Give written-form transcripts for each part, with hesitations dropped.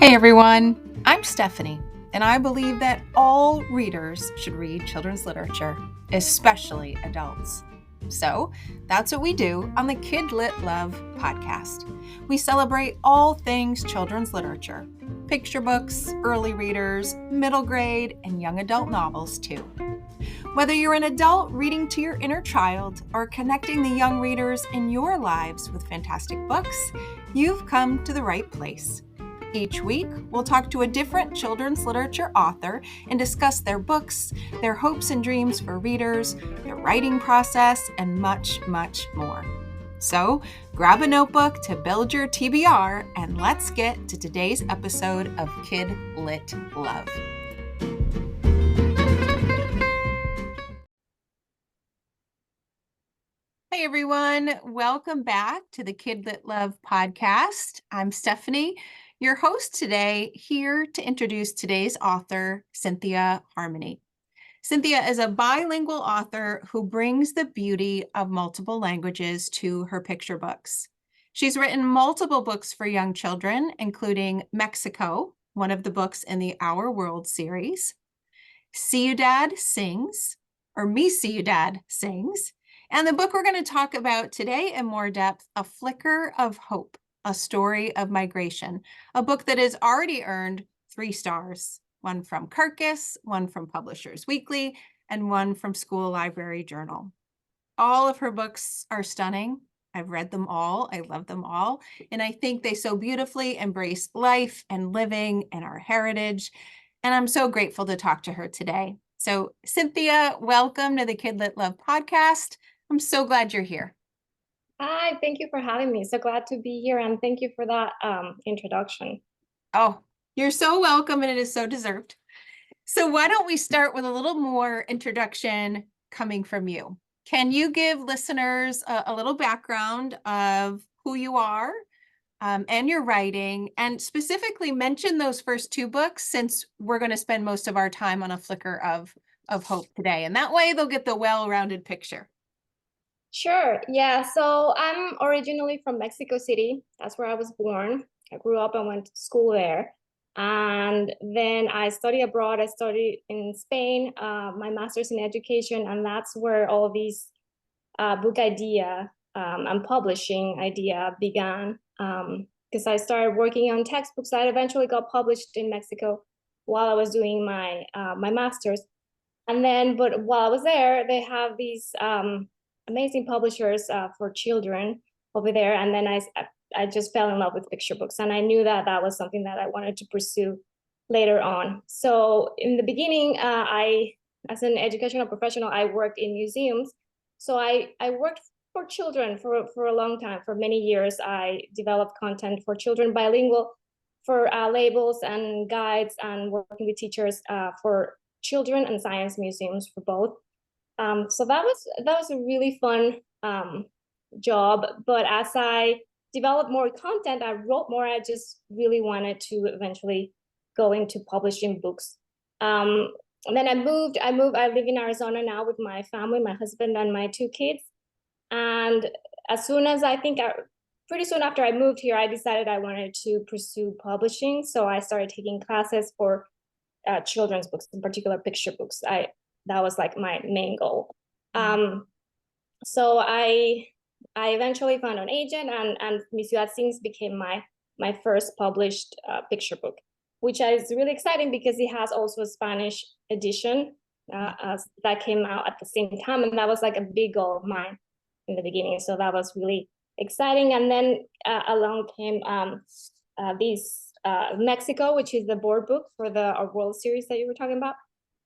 Hey everyone, I'm Stephanie, and I believe that all readers should read children's literature, especially adults. So that's what we do on the Kid Lit Love podcast. We celebrate all things children's literature, picture books, early readers, middle grade, and young adult novels too. Whether you're an adult reading to your inner child or connecting the young readers in your lives with fantastic books, you've come to the right place. Each week, we'll talk to a different children's literature author and discuss their books, their hopes and dreams for readers, their writing process, and much, much more. So, grab a notebook to build your TBR, and let's get to today's episode of Kid Lit Love. Hey everyone, welcome back to the Kid Lit Love podcast. I'm Stephanie, your host today, here to introduce today's author, Cynthia Harmony. Cynthia is a bilingual author who brings the beauty of multiple languages to her picture books. She's written multiple books for young children, including Mexico, one of the books in the Our World series, Ciudad Sings, or Mi Ciudad Sings, and the book we're going to talk about today in more depth, A Flicker of Hope, A Story of Migration, a book that has already earned 3 stars, one from Kirkus, one from Publishers Weekly, and one from School Library Journal. All of her books are stunning. I've read them all. I love them all. And I think they so beautifully embrace life and living and our heritage. And I'm so grateful to talk to her today. So, Cynthia, welcome to the Kid Lit Love podcast. I'm so glad you're here. Hi, thank you for having me. So glad to be here, and thank you for that introduction. Oh, you're so welcome, and it is so deserved. So why don't we start with a little more introduction coming from you? Can you give listeners a little background of who you are and your writing, and specifically mention those first 2 books, since we're going to spend most of our time on A Flicker of Hope today, and that way they'll get the well-rounded picture. Sure. Yeah. So I'm originally from Mexico City. That's where I was born. I grew up and went to school there. And then I studied abroad. I studied in Spain, my master's in education. And that's where all these book idea and publishing idea began. Because I started working on textbooks that eventually got published in Mexico while I was doing my master's. And then, but while I was there, they have these amazing publishers for children over there. And then I just fell in love with picture books, and I knew that that was something that I wanted to pursue later on. So in the beginning, as an educational professional, I worked in museums. So I worked for children for a long time. For many years, I developed content for children, bilingual, for labels and guides, and working with teachers for children and science museums for both. So that was a really fun job. But as I developed more content, I wrote more. I just really wanted to eventually go into publishing books. And then I moved. I live in Arizona now with my family, my husband and my 2 kids. And as soon as pretty soon after I moved here, I decided I wanted to pursue publishing. So I started taking classes for children's books, in particular picture books. That was like my main goal. So I eventually found an agent, and Mi Ciudad Sings became my first published picture book, which is really exciting because it has also a Spanish edition that came out at the same time, and that was like a big goal of mine in the beginning. So that was really exciting. And then along came these Mexico, which is the board book for the Our World series that you were talking about.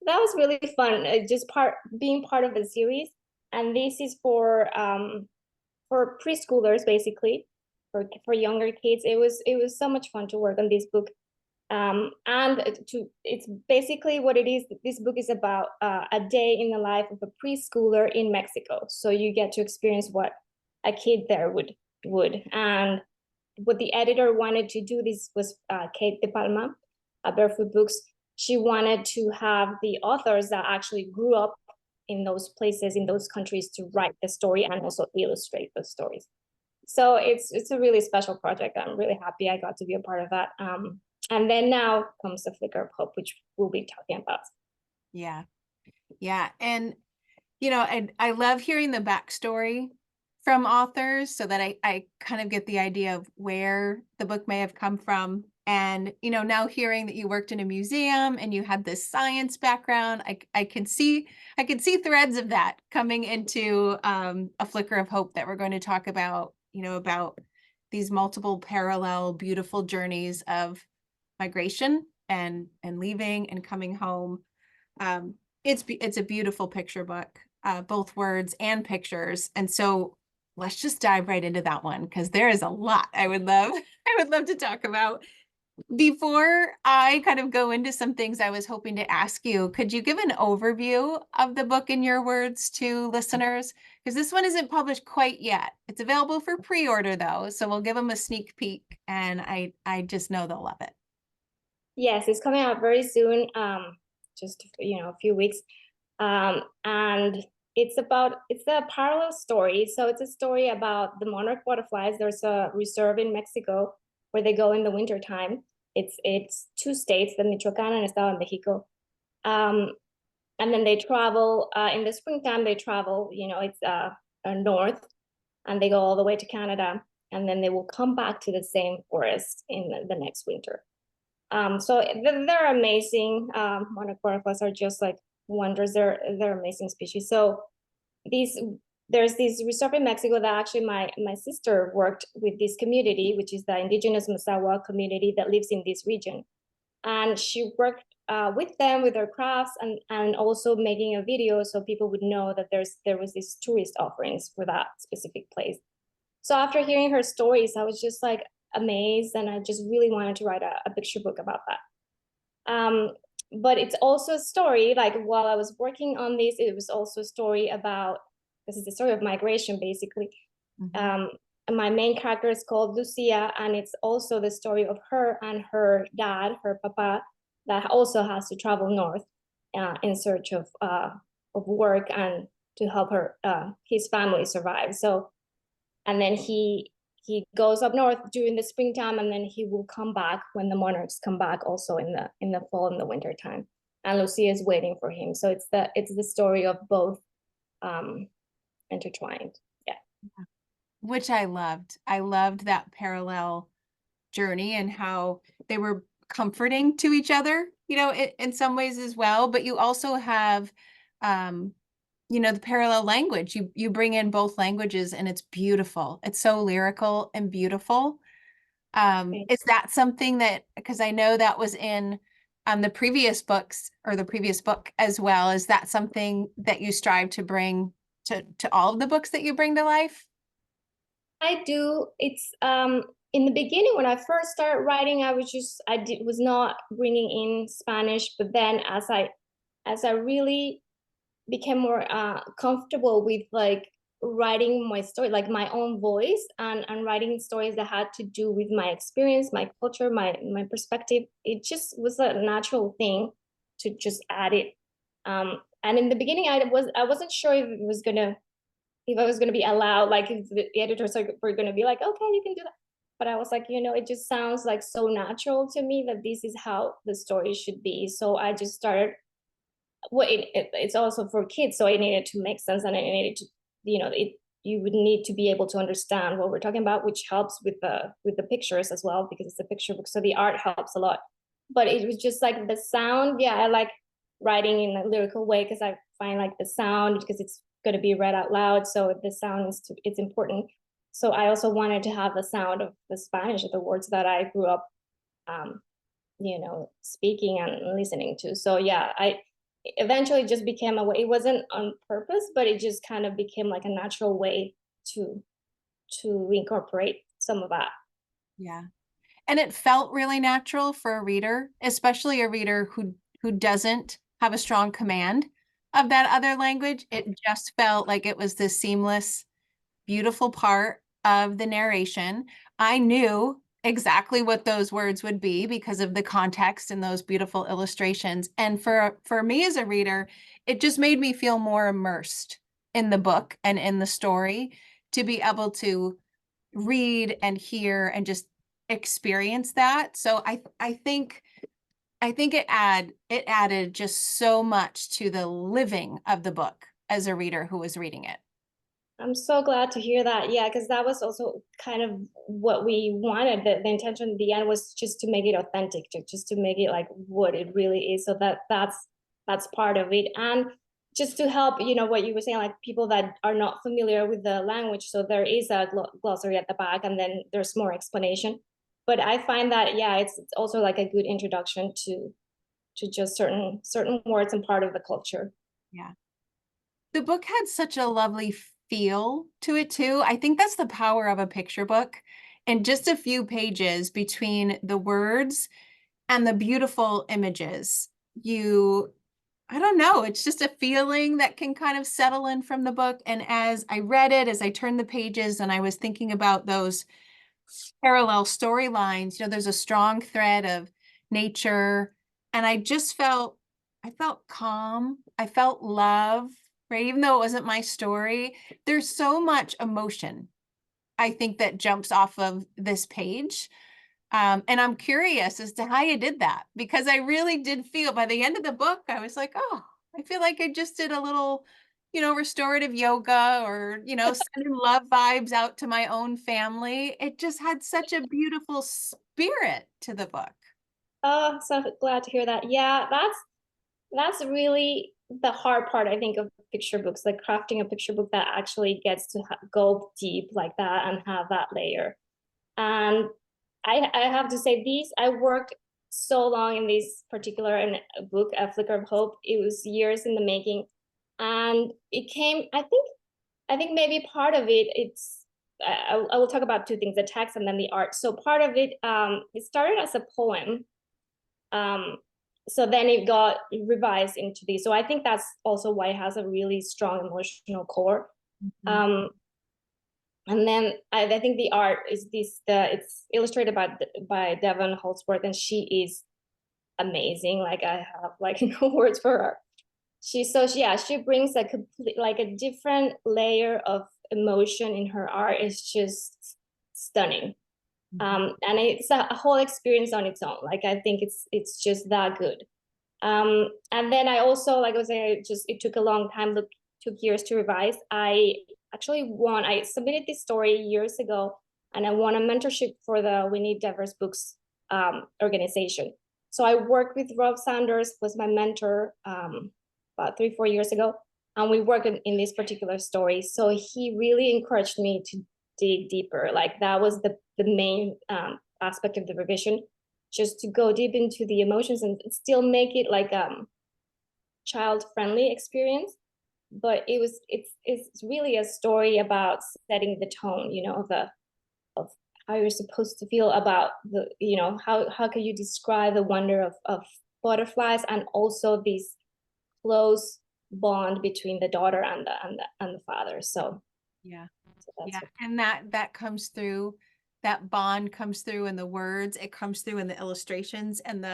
That was really fun, just being part of the series. And this is for preschoolers, basically, for younger kids. It was so much fun to work on this book. And it's basically what it is. This book is about a day in the life of a preschooler in Mexico. So you get to experience what a kid there would. And what the editor wanted to do, this was Kate De Palma, Barefoot Books. She wanted to have the authors that actually grew up in those places, in those countries, to write the story and also illustrate those stories. So it's a really special project. I'm really happy I got to be a part of that. And then now comes the flicker of hope, which we'll be talking about. Yeah. Yeah. And, I love hearing the backstory from authors so that I kind of get the idea of where the book may have come from. And, now hearing that you worked in a museum and you had this science background, I can see threads of that coming into a flicker of hope that we're going to talk about, about these multiple parallel, beautiful journeys of migration and leaving and coming home. Um, it's a beautiful picture book, both words and pictures. And so let's just dive right into that one because there is a lot I would love I would love to talk about. Before I kind of go into some things I was hoping to ask you, could you give an overview of the book in your words to listeners? Because this one isn't published quite yet. It's available for pre-order though, so we'll give them a sneak peek, and I just know they'll love it. Yes, it's coming out very soon, just a few weeks. And it's a parallel story. So it's a story about the monarch butterflies. There's a reserve in Mexico where they go in the winter time. It's two states, the Michoacan and Estado de Mexico. And then they travel in the springtime. They travel, it's north, and they go all the way to Canada, and then they will come back to the same forest in the next winter. So they're amazing. Monarch butterflies are just like wonders. They're amazing species. So these there's this reserve in Mexico that actually my sister worked with this community, which is the indigenous Mazawa community that lives in this region, and she worked with them with their crafts and also making a video so people would know that there was these tourist offerings for that specific place. So after hearing her stories, I was just like amazed, and I just really wanted to write a picture book about that. But it's also a story, like while I was working on this, it was also a story about, this is the story of migration, basically. Mm-hmm. My main character is called Lucia, and it's also the story of her and her dad, her papa, that also has to travel north in search of work and to help his family survive. So, and then he goes up north during the springtime, and then he will come back when the monarchs come back, also in the fall and the winter time. And Lucia is waiting for him. So it's the story of both intertwined. Yeah. Which I loved. I loved that parallel journey and how they were comforting to each other, in some ways as well. But you also have, the parallel language. You bring in both languages, and it's beautiful. It's so lyrical and beautiful. Is that something that, because I know that was in the previous books or the previous book as well, is that something that you strive to bring to all of the books that you bring to life? I do. It's in the beginning when I first started writing, was not bringing in Spanish, but then as I really became more comfortable with like writing my story, like my own voice, and writing stories that had to do with my experience, my culture, my perspective. It just was a natural thing to just add it. And in the beginning, I wasn't sure if I was gonna be allowed, like if the editors were gonna be like, okay, you can do that. But I was like, it just sounds like so natural to me that this is how the story should be. So I just started. Well, it's also for kids, so it needed to make sense, and it needed to, you would need to be able to understand what we're talking about, which helps with the pictures as well, because it's a picture book, so the art helps a lot. But it was just like the sound. Yeah, I like writing in a lyrical way because I find like the sound, because it's going to be read out loud, so the sound it's important. So I also wanted to have the sound of the Spanish, of the words that I grew up um, speaking and listening to. So yeah, I eventually just became a way. It wasn't on purpose, but it just kind of became like a natural way to incorporate some of that. Yeah. And it felt really natural for a reader, especially a reader who doesn't have a strong command of that other language. It just felt like it was this seamless, beautiful part of the narration. I knew exactly what those words would be because of the context and those beautiful illustrations. And for me as a reader, it just made me feel more immersed in the book and in the story to be able to read and hear and just experience that. So I think it added just so much to the living of the book as a reader who was reading it. I'm so glad to hear that. Yeah, because that was also kind of what we wanted. The intention at the end was just to make it authentic, just to make it like what it really is. So that's part of it. And just to help, what you were saying, like people that are not familiar with the language. So there is a glossary at the back, and then there's more explanation. But I find that, yeah, it's also like a good introduction to just certain words and part of the culture. Yeah. The book had such a lovely feel to it too. I think that's the power of a picture book. And just a few pages between the words and the beautiful images, I don't know, it's just a feeling that can kind of settle in from the book. And as I read it, as I turned the pages and I was thinking about those parallel storylines, there's a strong thread of nature. And I felt calm. I felt love, right? Even though it wasn't my story, there's so much emotion, I think, that jumps off of this page. And I'm curious as to how you did that, because I really did feel by the end of the book, I was like, oh, I feel like I just did a little, restorative yoga, or, sending love vibes out to my own family. It just had such a beautiful spirit to the book. Oh, so glad to hear that. Yeah, that's really the hard part, I think, of picture books, like crafting a picture book that actually gets to go deep like that and have that layer. And I have to say, I worked so long in this particular book, A Flicker of Hope. It was years in the making, and it came. I think maybe part of it. I will talk about two things: the text and then the art. So part of it, it started as a poem. Um, so then it got revised into these. So I think that's also why it has a really strong emotional core. Mhm. Um, and then I think the art is it's illustrated by Devon Holdsworth, and she is amazing. Like I have like no words for her. She brings a complete, like a different layer of emotion in her art. It's just stunning. And it's a whole experience on its own. Like I think it's just that good. And then I also, like I was saying, it took a long time, took years to revise. I submitted this story years ago, and I won a mentorship for the We Need Diverse Books organization. So I worked with Rob Sanders, was my mentor about 3-4 years ago, and we worked in this particular story. So he really encouraged me to dig deeper. Like that was the main aspect of the revision, just to go deep into the emotions and still make it like child friendly experience. But it's really a story about setting the tone, of how you're supposed to feel about how can you describe the wonder of butterflies, and also this close bond between the daughter and the father. Yeah. So that's Yeah. what. And that comes through, that bond comes through in the words, it comes through in the illustrations, and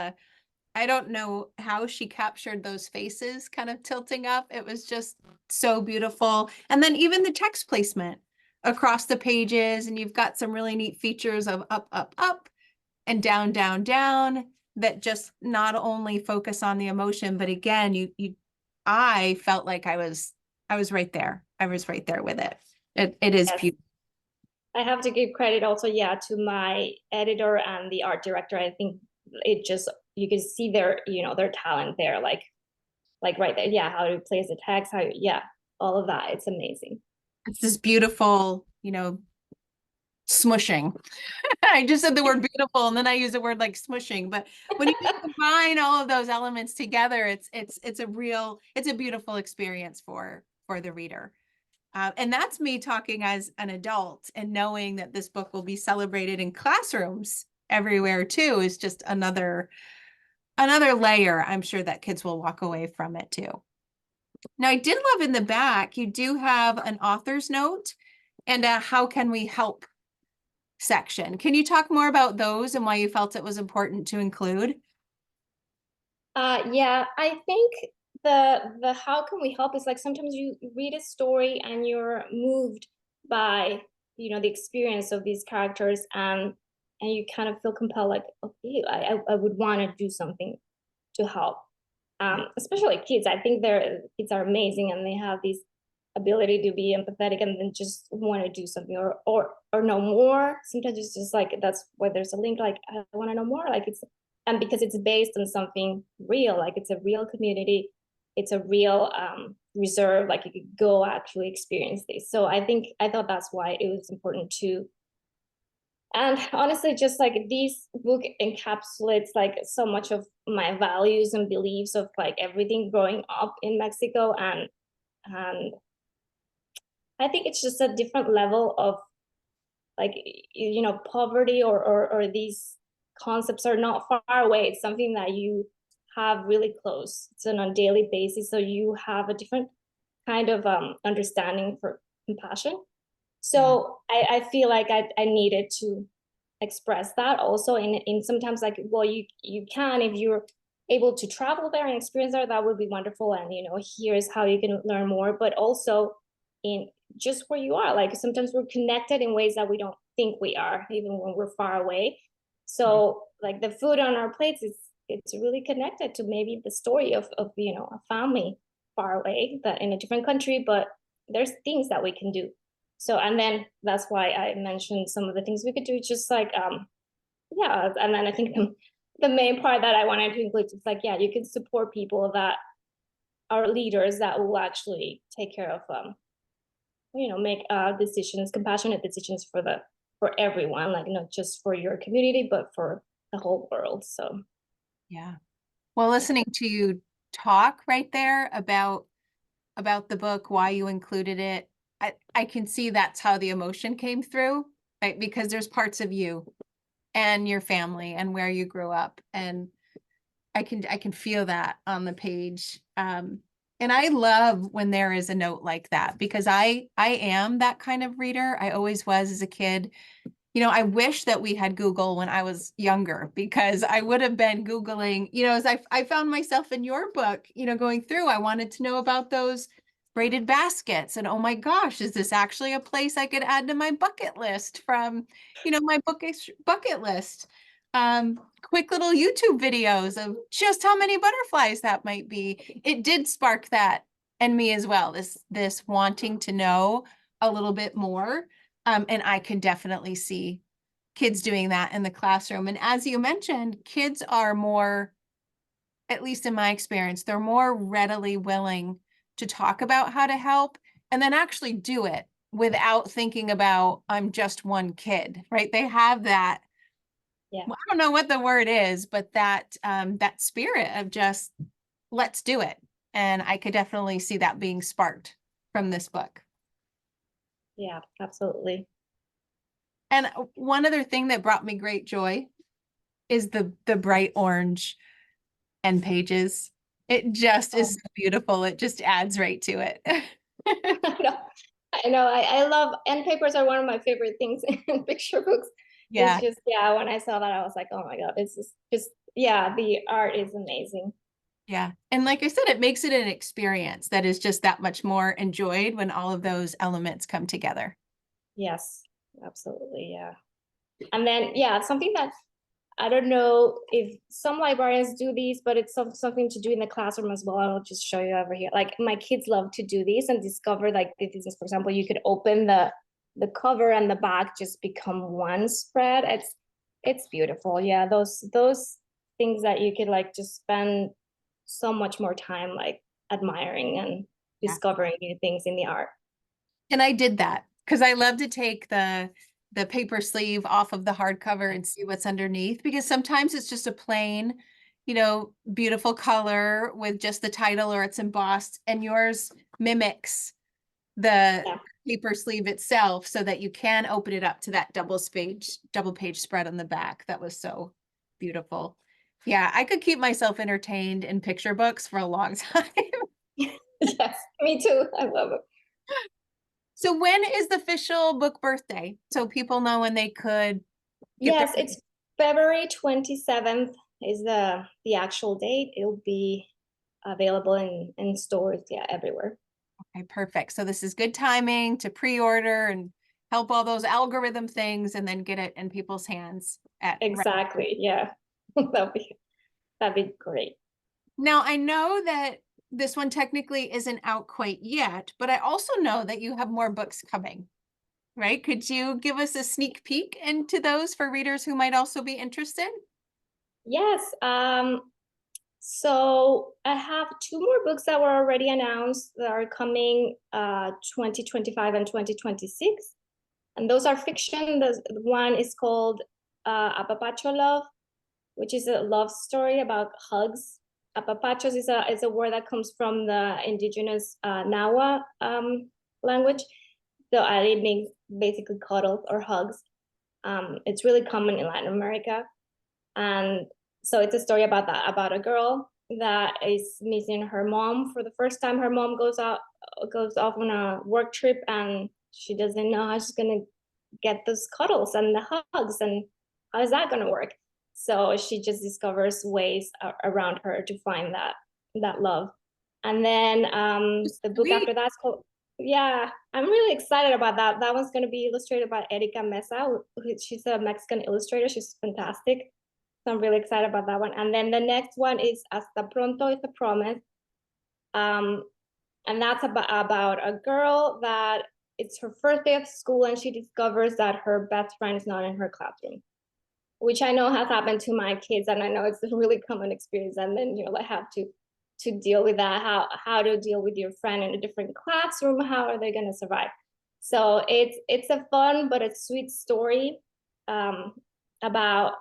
I don't know how she captured those faces kind of tilting up. It was just so beautiful. And then even the text placement across the pages, and you've got some really neat features of up, up, up, and down, down, down, that just not only focus on the emotion, but again, I felt like I was right there. I was right there with it. It is Yes, beautiful. I have to give credit also, yeah, to my editor and the art director. I think it just, you can see their talent there, like right there. Yeah, how to place the text, yeah, all of that. It's amazing. It's this beautiful, smushing. I just said the word beautiful, and then I use the word like smushing. But when you combine all of those elements together, it's a beautiful experience for the reader. And that's me talking as an adult, and knowing that this book will be celebrated in classrooms everywhere too is just another layer. I'm sure that kids will walk away from it too. Now, I did love in the back, you do have an author's note and a how can we help section. Can you talk more about those and why you felt it was important to include? Yeah, I think the how can we help is like sometimes you read a story and you're moved by the experience of these characters, and you kind of feel compelled, like, okay, I would want to do something to help. Especially kids. I think kids are amazing, and they have this ability to be empathetic and then just want to do something, or know more. Sometimes it's just like, that's why there's a link, like, I want to know more, like, it's, and because it's based on something real, like it's a real community, it's a real reserve, like you could go actually experience this. So I thought that's why it was important to. And honestly, just like this book encapsulates like so much of my values and beliefs of like everything growing up in Mexico. And I think it's just a different level of like, poverty, or these concepts are not far away. It's something that you have really close. It's on a daily basis. So you have a different kind of understanding for compassion. Yeah. So I feel like I needed to express that also in sometimes, like, well, you can, if you're able to travel there and experience that would be wonderful, and here's how you can learn more, but also in just where you are, like sometimes we're connected in ways that we don't think we are, even when we're far away. So like the food on our plates is, it's really connected to maybe the story of a family far away, that in a different country, but there's things that we can do. So, and then that's why I mentioned some of the things we could do, just like, yeah. And then I think the main part that I wanted to include is like, yeah, you can support people that are leaders that will actually take care of, make decisions, compassionate decisions for everyone, like not just for your community, but for the whole world. So, Yeah. Well, yeah. listening to you talk right there about the book, why you included it, I can see that's how the emotion came through, right? Because there's parts of you and your family and where you grew up, and I can feel that on the page. And I love when there is a note like that, because I am that kind of reader. I always was as a kid. I wish that we had Google when I was younger, because I would have been Googling, as I found myself in your book, going through, I wanted to know about those braided baskets. And oh my gosh, is this actually a place I could add to my bucket list from, my bookish bucket list? Quick little YouTube videos of just how many butterflies that might be. It did spark that in me as well, this wanting to know a little bit more. And I can definitely see kids doing that in the classroom. And as you mentioned, kids are more, at least in my experience, they're more readily willing to talk about how to help and then actually do it without thinking about, I'm just one kid, right? They have that, Yeah. well, I don't know what the word is, but that spirit of just, let's do it. And I could definitely see that being sparked from this book. Yeah, absolutely. And one other thing that brought me great joy is the bright orange end pages. It just is Oh. so beautiful. It just adds right to it. I know. I know. I love, and papers are one of my favorite things in picture books. It's Yeah, just, yeah, when I saw that, I was like, oh my God, it's just, yeah, the art is amazing. yeah. And like I said, it makes it an experience that is just that much more enjoyed when all of those elements come together. Yes, absolutely. Yeah. And then, yeah, something that I don't know if some librarians do these, but it's something to do in the classroom as well. I'll just show you over here. Like my kids love to do these and discover, like this is, for example, you could open the cover and the back just become one spread. It's beautiful. Yeah, those things that you could like just spend so much more time like admiring and Yeah. discovering new things in the art. And I did that because I love to take the paper sleeve off of the hardcover and see what's underneath, because sometimes it's just a plain, beautiful color with just the title or it's embossed, and yours mimics the Yeah. paper sleeve itself so that you can open it up to that double page spread on the back. That was so beautiful. Yeah, I could keep myself entertained in picture books for a long time. Yes, me too. I love it. So when is the official book birthday? So people know when they could get their. Yes, it's February 27th is the actual date. It'll be available in stores, yeah, everywhere. Okay, perfect. So this is good timing to pre-order help all those algorithm things and then get it in people's hands at Exactly. Yeah. That'd be great. Now, I know that this one technically isn't out quite yet, but I also know that you have more books coming, right? Could you give us a sneak peek into those for readers who might also be interested? Yes. So I have two more books that were already announced that are coming 2025 and 2026. And those are fiction. The one is called Apapacho Love, which is a love story about hugs. Apapachos is a word that comes from the indigenous Nahua language. So it means basically cuddles or hugs. It's really common in Latin America. And so it's a story about that, about a girl that is missing her mom for the first time. Her mom goes off on a work trip, and she doesn't know how she's gonna get those cuddles and the hugs, and how is that gonna work? So she just discovers ways around her to find that love. And then the book Sweet. after that's called, yeah, I'm really excited about that. That one's going to be illustrated by Erika Mesa. She's a Mexican illustrator. She's fantastic. So I'm really excited about that one. And then the next one is Hasta Pronto is a Promise. And that's about a girl that it's her first day of school, and she discovers that her best friend is not in her classroom, which I know has happened to my kids, and I know it's a really common experience. And then you'll have to deal with that, how to deal with your friend in a different classroom, how are they going to survive? So it's a fun but a sweet story about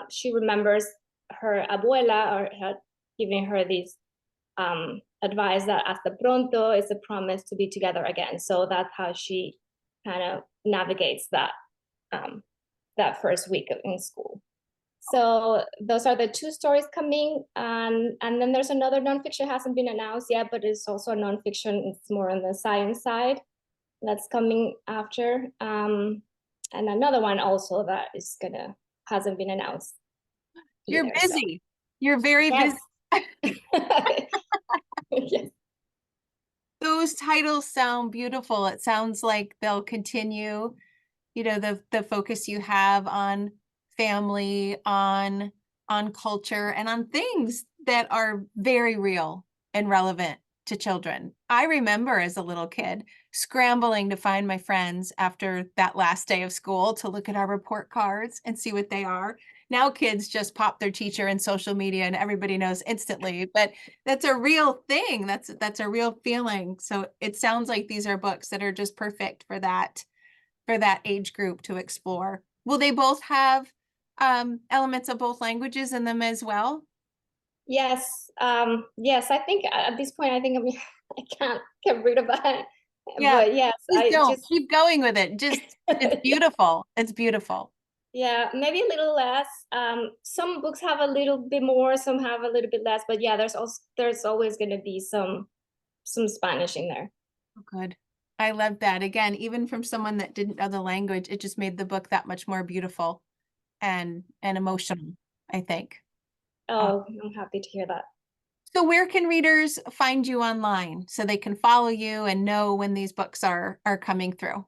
she remembers her abuela or her giving her these advice that hasta pronto is a promise to be together again. So that's how she kind of navigates that first week in school. So those are the two stories coming, and then there's another nonfiction, hasn't been announced yet, but it's also a nonfiction. It's more on the science side that's coming after, and another one also that hasn't been announced You're either. So busy. You're very yes, busy. yes, Those titles sound beautiful. It sounds like they'll continue, the focus you have on family, on culture, and on things that are very real and relevant to children. I remember as a little kid scrambling to find my friends after that last day of school to look at our report cards and see what they are. Now kids just pop their teacher in social media and everybody knows instantly, but that's a real thing. That's a real feeling. So it sounds like these are books that are just perfect for that age group to explore. Will they both have elements of both languages in them as well? yes, yes. I think at this point, I think I can't read about it, Yeah, but yes, please I don't. just Keep going with it. Just, it's beautiful. It's beautiful. yeah, maybe a little less. Some books have a little bit more, some have a little bit less, but yeah, there's always going to be some Spanish in there. Oh, good. I love that. Again, even from someone that didn't know the language, it just made the book that much more beautiful and emotional, I think. Oh, I'm happy to hear that. So where can readers find you online so they can follow you and know when these books are coming through?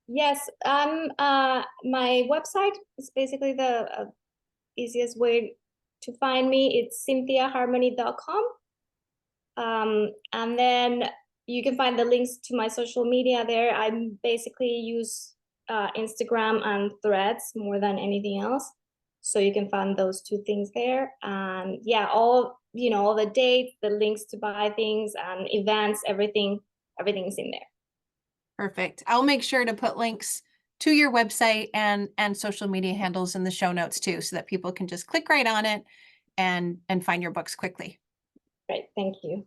Yes, my website is basically the easiest way to find me. It's cynthiaharmony.com. And then you can find the links to my social media there. I basically use Instagram and Threads more than anything else. So you can find those two things there. And yeah, all the dates, the links to buy things and events, everything's in there. Perfect. I'll make sure to put links to your website and social media handles in the show notes too, so that people can just click right on it and find your books quickly. Great, thank you.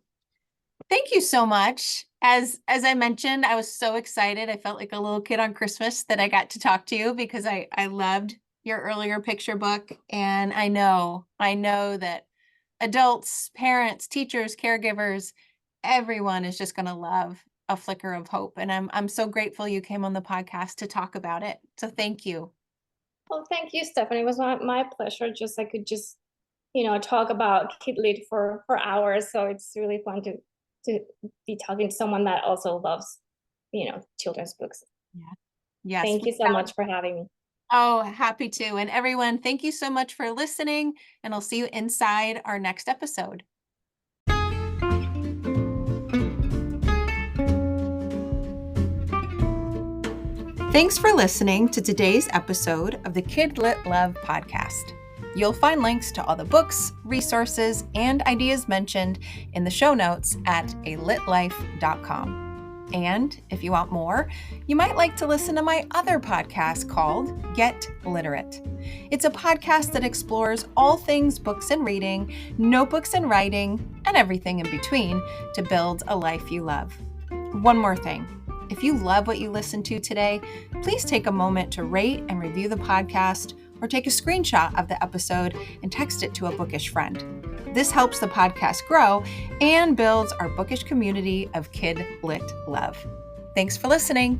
Thank you so much. As I mentioned, I was so excited. I felt like a little kid on Christmas that I got to talk to you because I loved your earlier picture book. And I know that adults, parents, teachers, caregivers, everyone is just going to love A Flicker of Hope. And I'm so grateful you came on the podcast to talk about it. So thank you. Well, thank you, Stephanie. It was my pleasure. Just I could just talk about Kid Lit for hours. So it's really fun to be talking to someone that also loves children's books. Yeah. Yes. Thank you so much for having me. Oh, happy to. And everyone, thank you so much for listening, and I'll see you inside our next episode. Thanks for listening to today's episode of the Kid Lit Love podcast. You'll find links to all the books, resources, and ideas mentioned in the show notes at alitlife.com. And if you want more, you might like to listen to my other podcast called Get Literate. It's a podcast that explores all things books and reading, notebooks and writing, and everything in between to build a life you love. One more thing. If you love what you listened to today, please take a moment to rate and review the podcast, or take a screenshot of the episode and text it to a bookish friend. This helps the podcast grow and builds our bookish community of kid lit love. Thanks for listening.